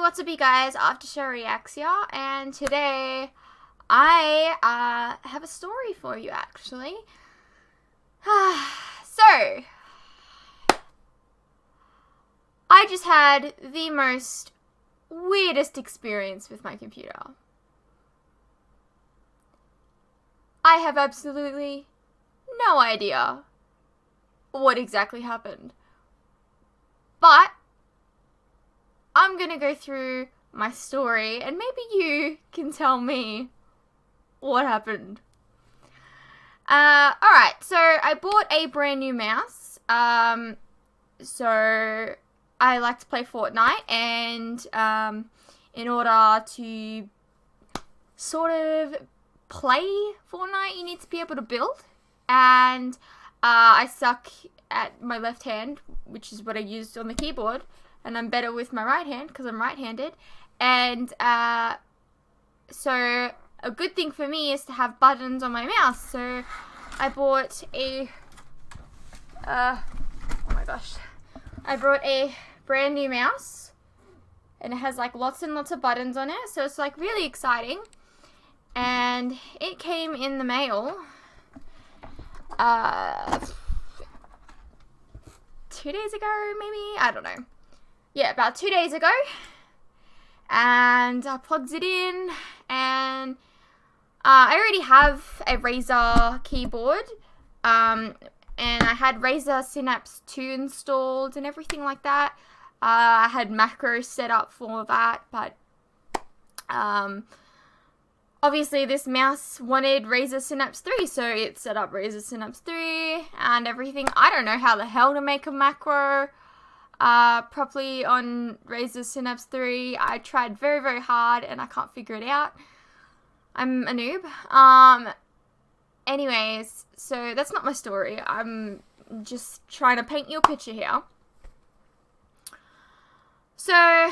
what's up you guys, Aftershow Reacts here, and today I have a story for you actually. So, I just had the most weirdest experience with my computer. I have absolutely no idea what exactly happened, but I'm gonna go through my story and maybe you can tell me what happened. Alright, so I bought a brand new mouse. So I like to play Fortnite, and in order to sort of play Fortnite, you need to be able to build. And I suck at my left hand, which is what I used on the keyboard. And I'm better with my right hand because I'm right-handed. And so a good thing for me is to have buttons on my mouse. So I bought a, oh my gosh. I brought a brand new mouse. And it has like lots and lots of buttons on it. So it's like really exciting. And it came in the mail 2 days ago, maybe? I don't know. Yeah, about 2 days ago, and I plugged it in, and I already have a Razer keyboard, and I had Razer Synapse 2 installed and everything like that. I had macros set up for that, but obviously this mouse wanted Razer Synapse 3, so it set up Razer Synapse 3 and everything. I don't know how the hell to make a macro properly on Razer Synapse 3. I tried very, very hard and I can't figure it out. I'm a noob. Anyways, so that's not my story. I'm just trying to paint you a picture here. So,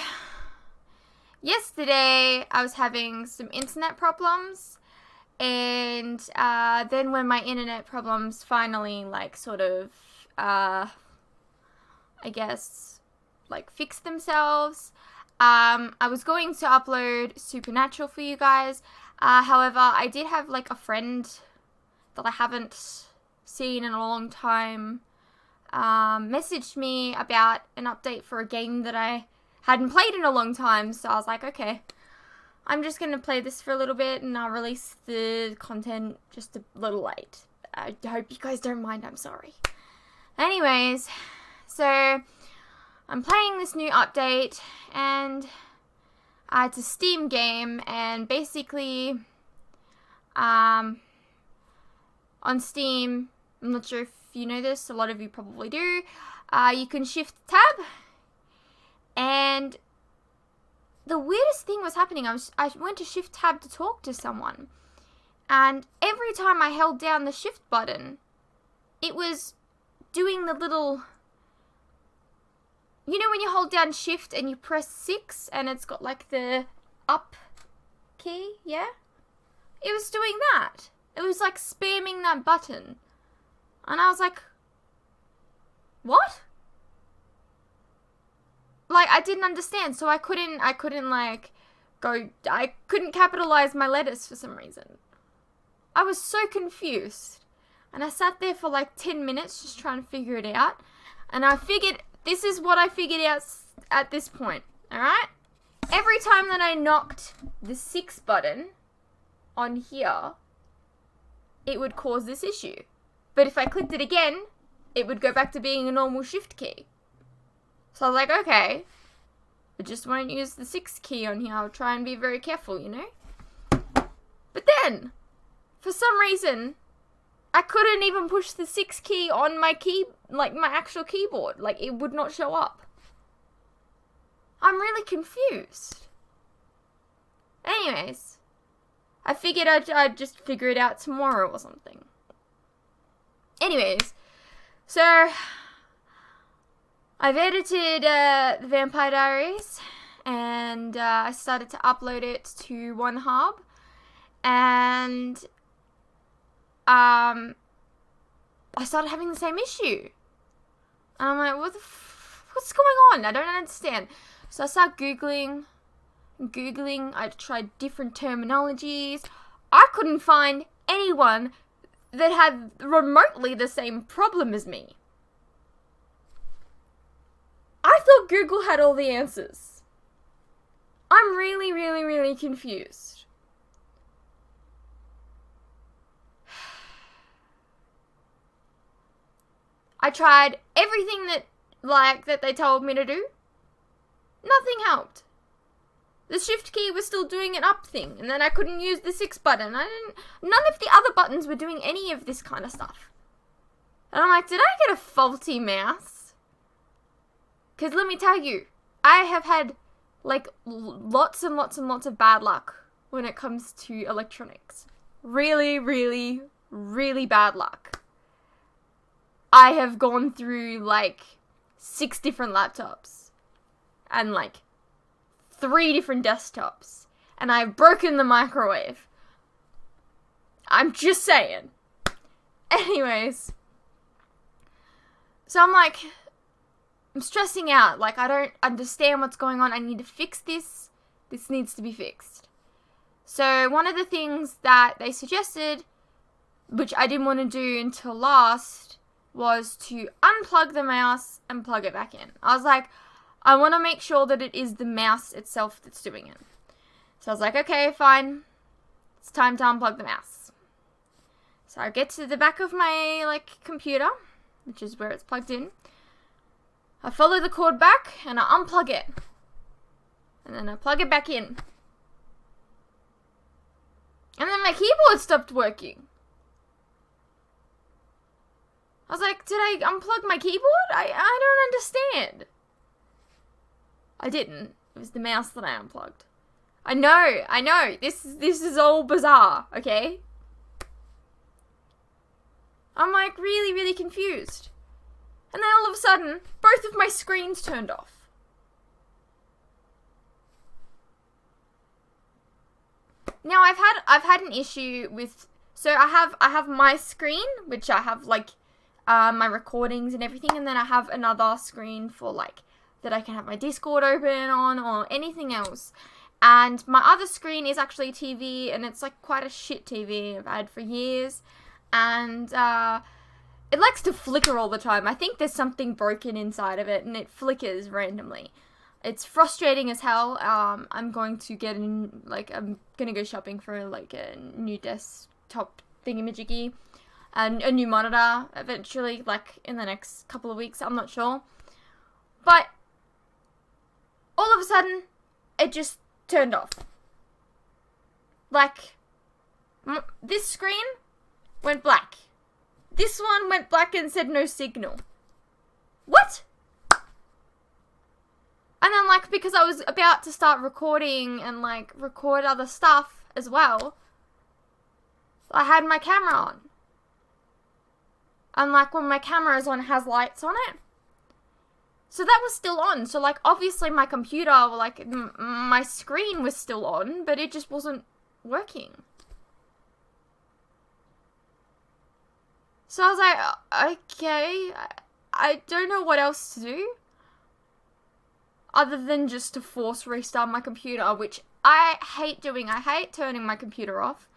yesterday I was having some internet problems, and then when my internet problems finally like sort of I guess, like, fix themselves. I was going to upload Supernatural for you guys. However, I did have, like, a friend that I haven't seen in a long time messaged me about an update for a game that I hadn't played in a long time. So I was like, okay, I'm just going to play this for a little bit and I'll release the content just a little late. I hope you guys don't mind, I'm sorry. Anyways, so I'm playing this new update, and it's a Steam game, and basically on Steam, I'm not sure if you know this, a lot of you probably do, you can shift tab, and the weirdest thing was happening. I went to shift tab to talk to someone, and every time I held down the shift button, it was doing the little, you know when you hold down shift and you press 6 and it's got like the up key, yeah? It was doing that. It was like spamming that button. And I was like, what? Like, I didn't understand, so I couldn't like I couldn't capitalize my letters for some reason. I was so confused. And I sat there for like 10 minutes just trying to figure it out. And I figured, this is what I figured out at this point, alright? Every time that I knocked the 6 button on here, it would cause this issue. But if I clicked it again, it would go back to being a normal shift key. So I was like, okay, I just won't use the 6 key on here. I'll try and be very careful, you know? But then, for some reason, I couldn't even push the 6 key on my my actual keyboard. Like, it would not show up. I'm really confused. Anyways, I figured I'd just figure it out tomorrow or something. Anyways, so I've edited the Vampire Diaries, and I started to upload it to OneHub, and I started having the same issue. And I'm like, what's going on? I don't understand. So I start Googling Googling, I tried different terminologies. I couldn't find anyone that had remotely the same problem as me. I thought Google had all the answers. I'm really, really, really confused. I tried everything that they told me to do. Nothing helped. The shift key was still doing an up thing, and then I couldn't use the 6 button. None of the other buttons were doing any of this kind of stuff. And I'm like, did I get a faulty mouse? Because let me tell you, I have had like lots and lots and lots of bad luck when it comes to electronics. Really, really, really bad luck. I have gone through like 6 different laptops and like 3 different desktops, and I've broken the microwave. I'm just saying. Anyways, so I'm like, I'm stressing out. Like, I don't understand what's going on. I need to fix this. This needs to be fixed. So one of the things that they suggested, which I didn't want to do until last, was to unplug the mouse and plug it back in. I was like, I want to make sure that it is the mouse itself that's doing it. So I was like, okay, fine. It's time to unplug the mouse. So I get to the back of my like computer, which is where it's plugged in. I follow the cord back and I unplug it. And then I plug it back in. And then my keyboard stopped working. I was like, did I unplug my keyboard? I don't understand. I didn't. It was the mouse that I unplugged. I know. This is all bizarre, okay? I'm like really, really confused. And then all of a sudden, both of my screens turned off. Now I've had an issue with, so I have my screen, which I have like my recordings and everything, and then I have another screen for like that I can have my Discord open on or anything else. And my other screen is actually a TV, and it's like quite a shit TV I've had for years, and it likes to flicker all the time. I think there's something broken inside of it, and it flickers randomly. It's frustrating as hell. I'm going to get I'm gonna go shopping for like a new desktop thingamajiggy, and a new monitor eventually, like in the next couple of weeks. I'm not sure, but all of a sudden, it just turned off. Like, this screen went black. This one went black and said no signal. What? And then, like, because I was about to start recording and, like, record other stuff as well, I had my camera on. And, like, when my camera is on, it has lights on it. So that was still on. So, like, obviously my computer, like, my screen was still on, but it just wasn't working. So I was like, okay, I don't know what else to do. Other than just to force restart my computer, which I hate doing. I hate turning my computer off.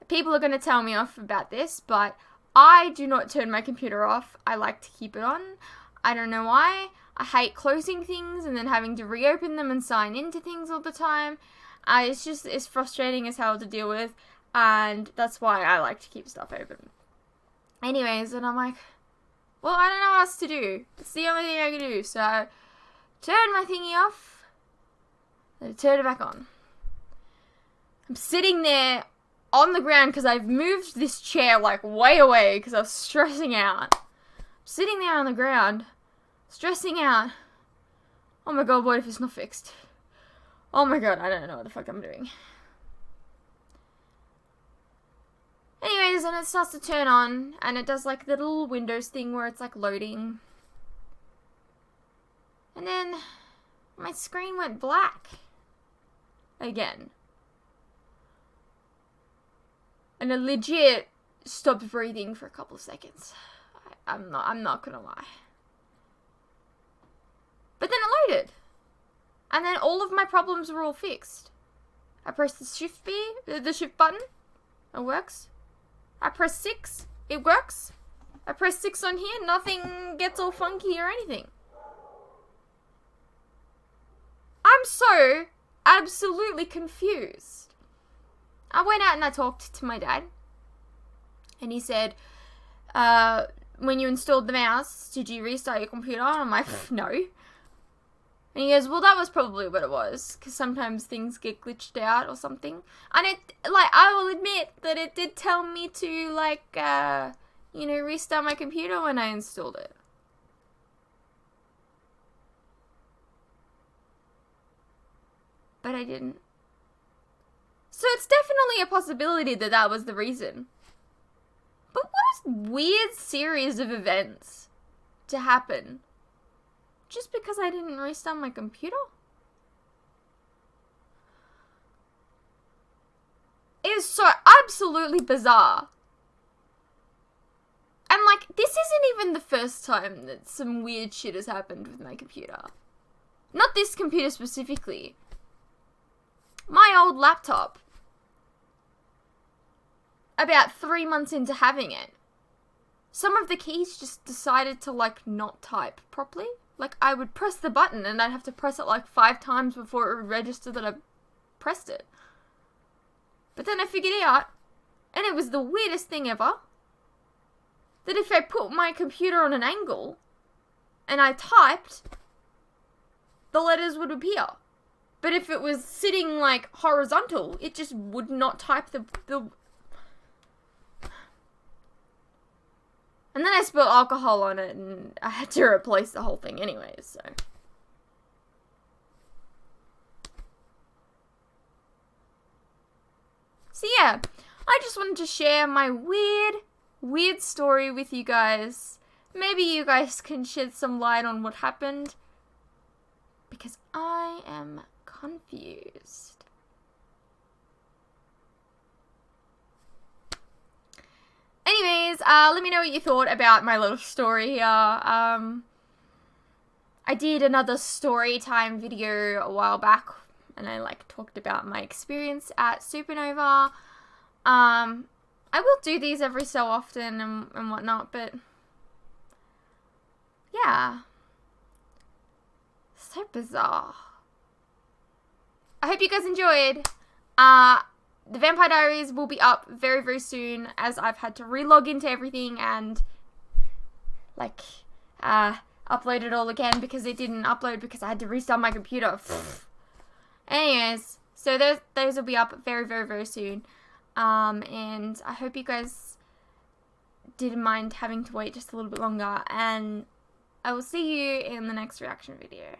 People are going to tell me off about this, but I do not turn my computer off. I like to keep it on. I don't know why. I hate closing things and then having to reopen them and sign into things all the time. It's frustrating as hell to deal with, and that's why I like to keep stuff open. Anyways, and I'm like, well, I don't know what else to do. It's the only thing I can do, so I turn my thingy off, then I turn it back on. I'm sitting there on the ground because I've moved this chair like way away because I was stressing out. I'm sitting there on the ground, stressing out. Oh my god, what if it's not fixed? Oh my god, I don't know what the fuck I'm doing. Anyways, and it starts to turn on, and it does like the little Windows thing where it's like loading. And then my screen went black again. And I legit stopped breathing for a couple of seconds. I'm not gonna lie. But then it loaded. And then all of my problems were all fixed. I press the shift button, it works. I press 6, it works. I press 6 on here, nothing gets all funky or anything. I'm so absolutely confused. I went out and I talked to my dad. And he said, when you installed the mouse, did you restart your computer? And I'm like, no. And he goes, well, that was probably what it was, because sometimes things get glitched out or something. And I will admit that it did tell me to, restart my computer when I installed it. But I didn't. So it's definitely a possibility that that was the reason. But what a weird series of events to happen just because I didn't restart my computer? It is so absolutely bizarre. And this isn't even the first time that some weird shit has happened with my computer. Not this computer specifically. My old laptop. About 3 months into having it, some of the keys just decided to not type properly. I would press the button and I'd have to press it 5 times before it would register that I pressed it. But then I figured it out, and it was the weirdest thing ever, that if I put my computer on an angle and I typed, the letters would appear. But if it was sitting horizontal, it just would not type the And then I spilled alcohol on it, and I had to replace the whole thing anyways, so. So yeah, I just wanted to share my weird story with you guys. Maybe you guys can shed some light on what happened, because I am confused. Anyways, let me know what you thought about my little story here. I did another story time video a while back, and I talked about my experience at Supernova. I will do these every so often and whatnot, but yeah, so bizarre. I hope you guys enjoyed. The Vampire Diaries will be up very, very soon, as I've had to re-log into everything and, upload it all again because it didn't upload because I had to restart my computer. Anyways, so those will be up very, very, very soon. And I hope you guys didn't mind having to wait just a little bit longer, and I will see you in the next reaction video.